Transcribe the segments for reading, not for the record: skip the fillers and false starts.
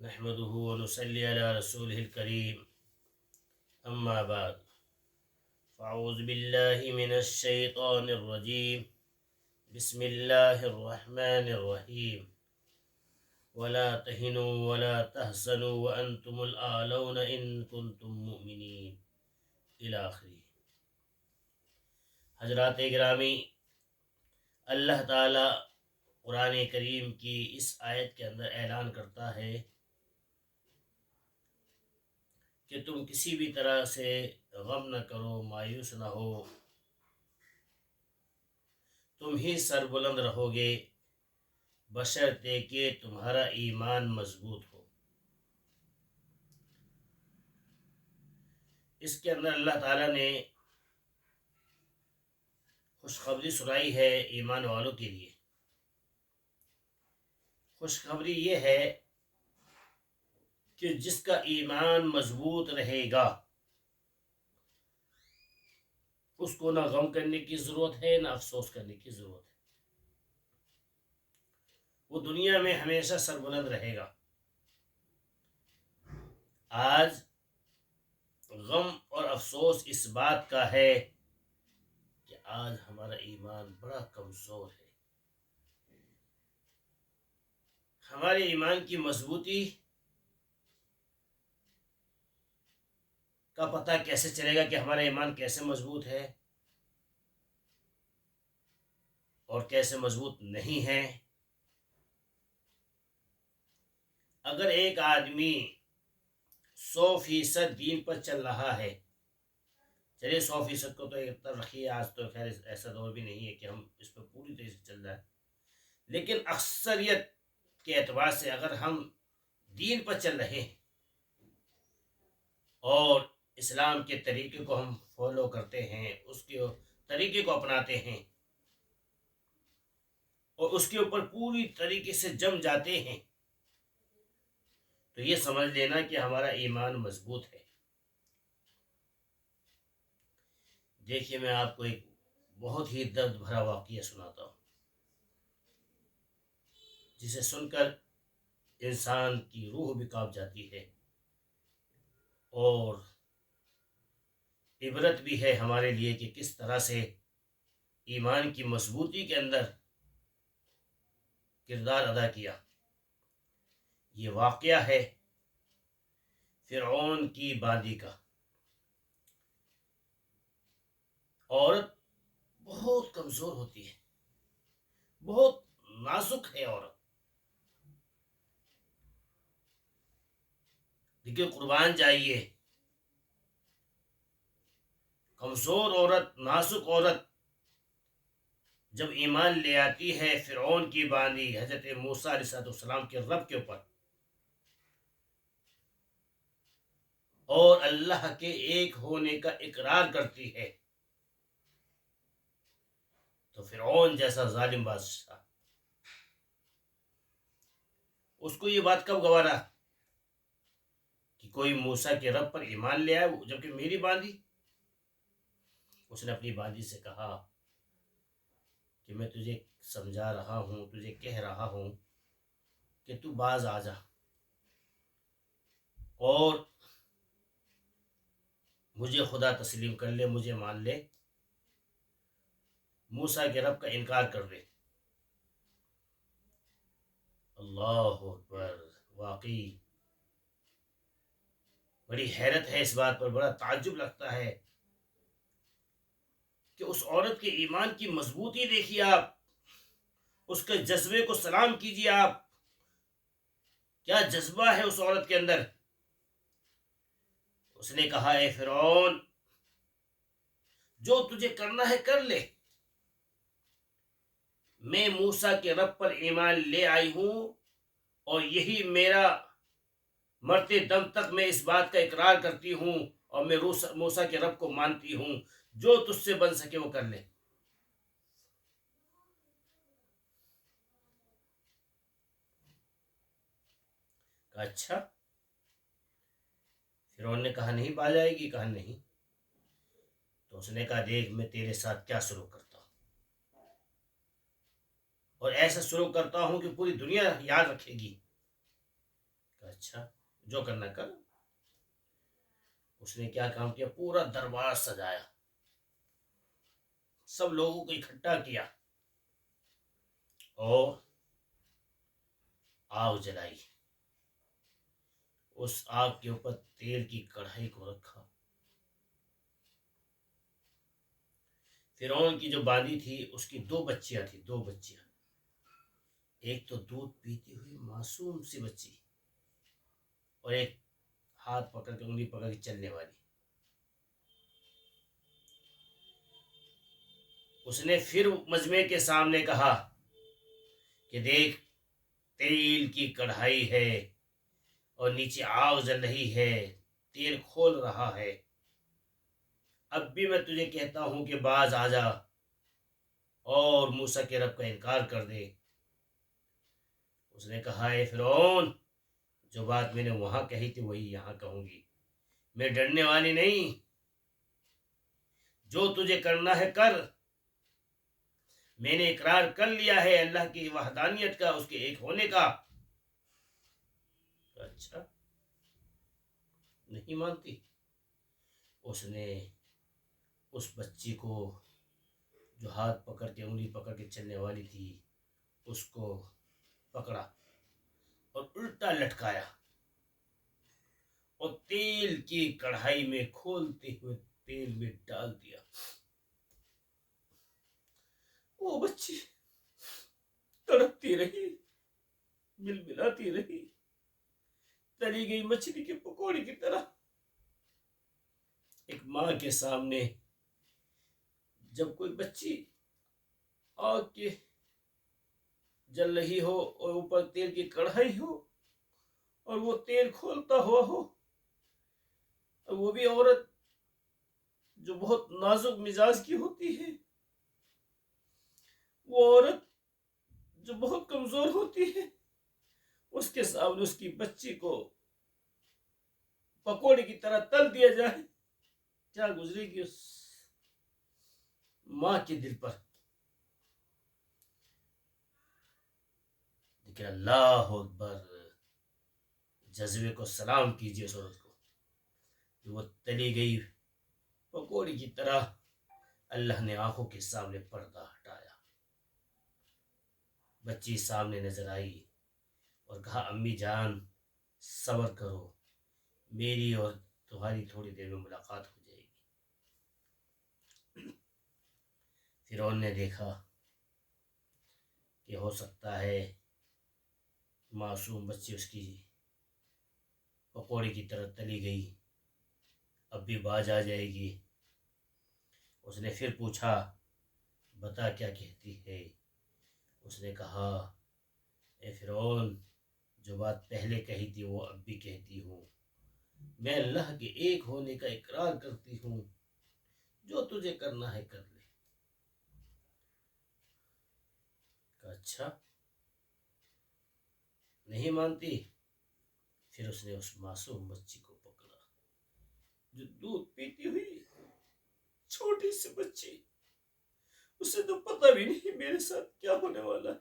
نحمده ونصلي على رسوله الكريم أما بعد فأعوذ بالله من الشيطان الرجيم بسم الله الرحمن الرحيم ولا تهنوا ولا تحزنوا وأنتم الأعلون إن كنتم مؤمنين إلى آخره۔ حضرات گرامی، اللہ تعالی قرآن کریم کی اس آیت کے اندر اعلان کرتا ہے کہ تم کسی بھی طرح سے غم نہ کرو، مایوس نہ ہو، تم ہی سربلند رہو گے بشرطے کہ تمہارا ایمان مضبوط ہو۔ اس کے اندر اللہ تعالیٰ نے خوشخبری سنائی ہے ایمان والوں کے لیے۔ خوشخبری یہ ہے کہ جس کا ایمان مضبوط رہے گا اس کو نہ غم کرنے کی ضرورت ہے نہ افسوس کرنے کی ضرورت ہے، وہ دنیا میں ہمیشہ سربلند رہے گا۔ آج غم اور افسوس اس بات کا ہے کہ آج ہمارا ایمان بڑا کمزور ہے۔ ہمارے ایمان کی مضبوطی کا پتہ کیسے چلے گا کہ ہمارا ایمان کیسے مضبوط ہے اور کیسے مضبوط نہیں ہے؟ اگر ایک آدمی 100% دین پر چل رہا ہے، چلیے 100% کو تو ایک طرف رکھیے، آج تو خیر ایسا دور بھی نہیں ہے کہ ہم اس پر پوری طرح سے چل رہا ہے، لیکن اکثریت کے اعتبار سے اگر ہم دین پر چل رہے ہیں اور اسلام کے طریقے کو ہم فالو کرتے ہیں، اس کے طریقے کو اپناتے ہیں اور اس کے اوپر پوری طریقے سے جم جاتے ہیں، تو یہ سمجھ لینا کہ ہمارا ایمان مضبوط ہے۔ دیکھیے، میں آپ کو ایک بہت ہی درد بھرا واقعہ سناتا ہوں جسے سن کر انسان کی روح بھی کانپ جاتی ہے اور عبرت بھی ہے ہمارے لیے کہ کس طرح سے ایمان کی مضبوطی کے اندر کردار ادا کیا۔ یہ واقعہ ہے فرعون کی باندی کا۔ عورت بہت کمزور ہوتی ہے، بہت نازک ہے عورت، لیکن قربان جائیے، کمزور عورت، نازک عورت جب ایمان لے آتی ہے فرعون کی باندی حضرت موسیٰ علیہ السلام کے رب کے اوپر اور اللہ کے ایک ہونے کا اقرار کرتی ہے، تو فرعون جیسا ظالم بادشاہ اس کو یہ بات کب گوارا کہ کوئی موسیٰ کے رب پر ایمان لے آئے جبکہ میری باندی؟ اس نے اپنی باندی سے کہا کہ میں تجھے سمجھا رہا ہوں، تجھے کہہ رہا ہوں کہ تو باز آ جا اور مجھے خدا تسلیم کر لے، مجھے مان لے، موسیٰ کے رب کا انکار کر دے۔ اللہ اکبر! واقعی بڑی حیرت ہے اس بات پر، بڑا تعجب لگتا ہے کہ اس عورت کے ایمان کی مضبوطی دیکھیے آپ، اس کے جذبے کو سلام کیجیے آپ، کیا جذبہ ہے اس عورت کے اندر۔ اس نے کہا، اے فرعون، جو تجھے کرنا ہے کر لے، میں موسیٰ کے رب پر ایمان لے آئی ہوں اور یہی میرا مرتے دم تک میں اس بات کا اقرار کرتی ہوں اور میں موسیٰ کے رب کو مانتی ہوں، جو تجھ سے بن سکے وہ کر لے۔ کہا اچھا؟ فرعون نے کہا نہیں پا جائے گی؟ کہا نہیں۔ تو اس نے کہا دیکھ میں تیرے ساتھ کیا سلوک کرتا ہوں، اور ایسا سلوک کرتا ہوں کہ پوری دنیا یاد رکھے گی۔ اچھا جو کرنا کر۔ اس نے کیا کام کیا، پورا دربار سجایا، سب لوگوں کو اکٹھا کیا اور آگ جلائی، اس آگ کے اوپر تیل کی کڑھائی کو رکھا۔ فرعون کی جو باندھی تھی اس کی دو بچیاں تھیں، دو بچیاں، ایک تو دودھ پیتی ہوئی معصوم سی بچی اور ایک ہاتھ پکڑ کے انگلی پکڑ کے چلنے والی۔ اس نے پھر مجمع کے سامنے کہا کہ دیکھ، تیل کی کڑھائی ہے اور نیچے آگ جل رہی ہے، تیل کھول رہا ہے، اب بھی میں تجھے کہتا ہوں کہ باز آ جا اور موسیٰ کے رب کا انکار کر دے۔ اس نے کہا اے فرعون، جو بات میں نے وہاں کہی تھی وہی یہاں کہوں گی، میں ڈرنے والی نہیں، جو تجھے کرنا ہے کر، میں نے اقرار کر لیا ہے اللہ کی وحدانیت کا، اس کے ایک ہونے کا۔ اچھا نہیں مانتی؟ اس نے اس بچی کو جو ہاتھ پکڑ کے انگلی پکڑ کے چلنے والی تھی اس کو پکڑا اور الٹا لٹکایا اور تیل کی کڑھائی میں کھولتے ہوئے تیل میں ڈال دیا۔ وہ بچی تڑپتی رہی، ململاتی رہی، تلی گئی مچھلی کے پکوڑے کی طرح۔ ایک ماں کے سامنے جب کوئی بچی آگ کے جل رہی ہو اور اوپر تیل کی کڑھائی ہو اور وہ تیل کھولتا ہوا ہو، اور وہ بھی عورت جو بہت نازک مزاج کی ہوتی ہے، وہ عورت جو بہت کمزور ہوتی ہے، اس کے سامنے اس کی بچی کو پکوڑے کی طرح تل دیا جائے، کیا گزرے گی اس ماں کے دل پر؟ لیکن اللہ اکبر، جذبے کو سلام کیجیے اس عورت کو کہ وہ تلی گئی پکوڑی کی طرح اللہ نے آنکھوں کے سامنے پردہ ہٹایا۔ بچی سامنے نظر آئی اور کہا امی جان صبر کرو، میری اور تمہاری تھوڑی دیر میں ملاقات ہو جائے گی۔ فرعون نے دیکھا کہ ہو سکتا ہے معصوم بچی اس کی پکوڑے کی طرح تلی گئی، اب بھی باز آ جائے گی۔ اس نے پھر پوچھا بتا کیا کہتی ہے؟ اس نے کہا اے فرعون، جو بات پہلے کہی تھی وہ اب بھی کہتی ہوں، میں اللہ کے ایک ہونے کا اقرار کرتی ہوں، جو تجھے کرنا ہے کر لے۔ اچھا نہیں مانتی؟ پھر اس نے اس معصوم بچی کو پکڑا جو دودھ پیتی ہوئی چھوٹی سی بچی، اسے تو پتہ بھی نہیں میرے ساتھ کیا ہونے والا ہے،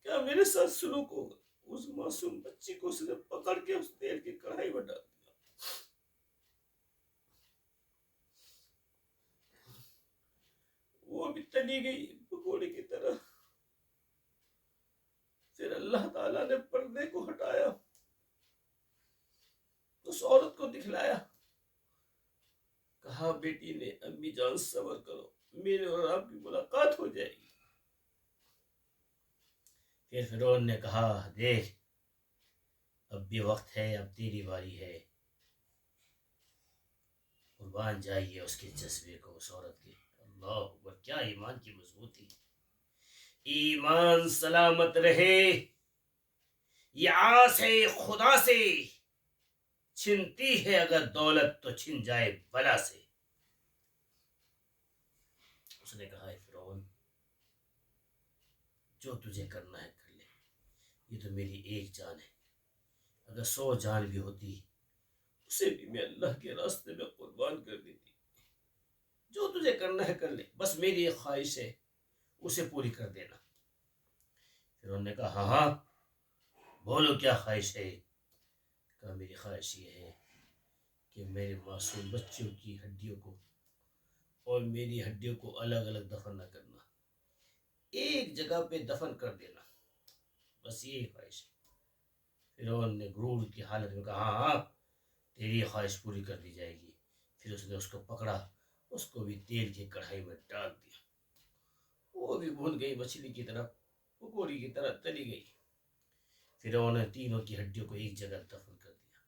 کیا میرے ساتھ سلوک ہوگا۔ اس معصوم بچی کو اس نے پکڑ کے اس تیل کی کڑھائی میں ڈال دیا، وہ بھی تلی گئی پکوڑے کی طرح۔ پھر اللہ تعالیٰ نے پردے کو ہٹایا، اس عورت کو دکھلایا، کہا بیٹی نے امی جان صبر کرو، میرے اور آپ کی ملاقات ہو جائے گی۔ پھر فرعون نے کہا دیکھ، اب بھی وقت ہے، اب تیری باری ہے، قربان جائیے اس کے جذبے کو، اس عورت کے۔ اللہ اکبر، کیا ایمان کی مضبوطی، ایمان سلامت رہے، یہ آس ہے خدا سے، چھنتی ہے اگر دولت تو چھن جائے بلا سے۔ اس نے کہا اے فرعون، جو تجھے کرنا ہے کر لے، یہ تو میری ایک جان ہے، اگر 100 جان بھی ہوتی اسے بھی میں اللہ کے راستے میں قربان کر دیتی، جو تجھے کرنا ہے کر لے، بس میری ایک خواہش ہے اسے پوری کر دینا۔ پھر انہوں نے کہا ہاں ہاں بولو کیا خواہش ہے؟ کہا میری خواہش یہ ہے کہ میرے معصوم بچوں کی ہڈیوں کو اور میری ہڈیوں کو الگ الگ دفن نہ کرنا، ایک جگہ پہ دفن کر دینا، بس یہی خواہش ہے۔ فرعون نے غرور کی حالت میں کہا ہاں ہاں تیری خواہش پوری کر دی جائے گی۔ پھر اس نے اس کو پکڑا، اس کو بھی تیل کی کڑھائی میں ڈال دیا، وہ بھی بھون گئی مچھلی کی طرح، پکوڑی کی طرح تلی گئی۔ فرعون نے تینوں کی ہڈیوں کو ایک جگہ دفن کر دیا۔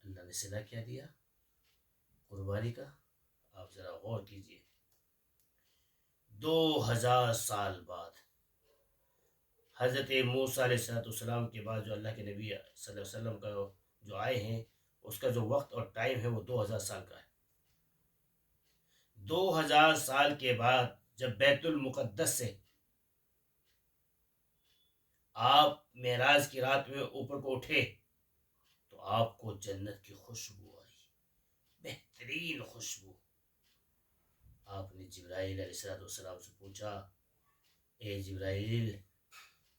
اللہ نے صدا کیا دیا قربانی کا، آپ ذرا غور کیجئے۔ 2000 سال بعد حضرت موسیٰ علیہ السلام کے بعد جو اللہ کے نبی صلی اللہ علیہ وسلم کا جو آئے ہیں، اس کا جو وقت اور ٹائم ہے وہ 2000 سال کا ہے۔ 2000 سال کے بعد جب بیت المقدس سے آپ معراج کی رات میں اوپر کو اٹھے تو آپ کو جنت کی خوشبو آئی، بہترین خوشبو۔ آپ نے جبرائیل علیہ السلام سے پوچھا اے جبرائیل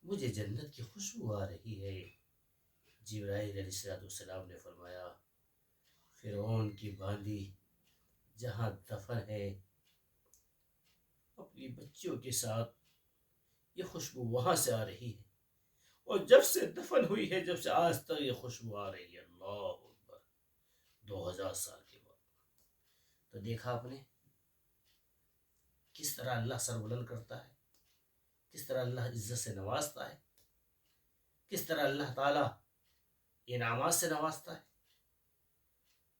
مجھے جنت کی خوشبو آ رہی ہے۔ جبرائیل علیہ السلام نے فرمایا فرعون کی باندی جہاں دفن ہے اپنی بچیوں کے ساتھ، یہ خوشبو وہاں سے آ رہی ہے، اور جب سے دفن ہوئی ہے جب سے آج تک یہ خوشبو آ رہی ہے۔ اللہ اکبر، 2000 سال کے بعد۔ تو دیکھا آپ نے کس طرح اللہ سر بلند کرتا ہے، کس طرح اللہ عزت سے نوازتا ہے، کس طرح اللہ تعالیٰ انعامات سے نوازتا ہے۔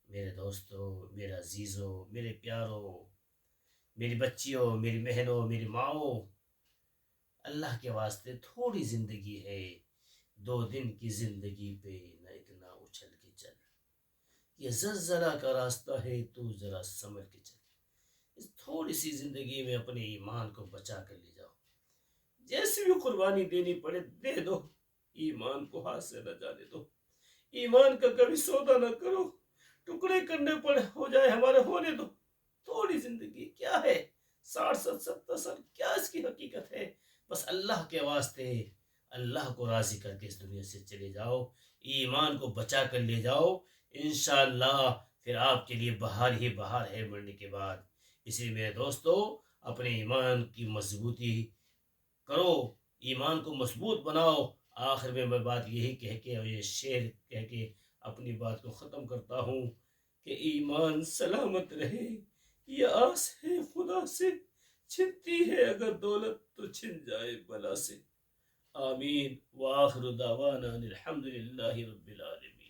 میرے دوستوں، میرے عزیزوں، میرے پیاروں، میری بچیوں، میری بہنوں، میری ماؤں، اللہ کے واسطے تھوڑی زندگی ہے، 2 دن کی زندگی پہ نہ اتنا اچھل کے چل، یہ زلزلہ کا راستہ ہے تو ذرا سنبھل کے چل، اس تھوڑی سی زندگی میں اپنے ایمان کو بچا کر لے جاؤ، جیسی بھی قربانی دینی پڑے دے دو، ایمان کو ہاتھ سے نہ جانے دو، ایمان کا کبھی سودا نہ کرو، ٹکڑے کرنے پڑے ہو جائے ہمارے ہونے دو۔ تھوڑی زندگی کیا ہے، 60 سال کیا اس کی حقیقت ہے، بس اللہ کے واسطے اللہ کو راضی کر کے اس دنیا سے چلے جاؤ، ایمان کو بچا کر لے جاؤ، انشاءاللہ پھر آپ کے لیے بہار ہی بہار ہے مرنے کے بعد۔ اسی لیے میرے دوستو اپنے ایمان کی مضبوطی کرو، ایمان کو مضبوط بناؤ۔ آخر میں بات یہی کہہ کے اور یہ شعر کہہ کے اپنی بات کو ختم کرتا ہوں کہ ایمان سلامت رہے یہ آس ہے خدا سے، چھنتی ہے اگر دولت تو چھن جائے بلا سے۔ آمین وآخر دعوانا الحمدللہ رب العالمین۔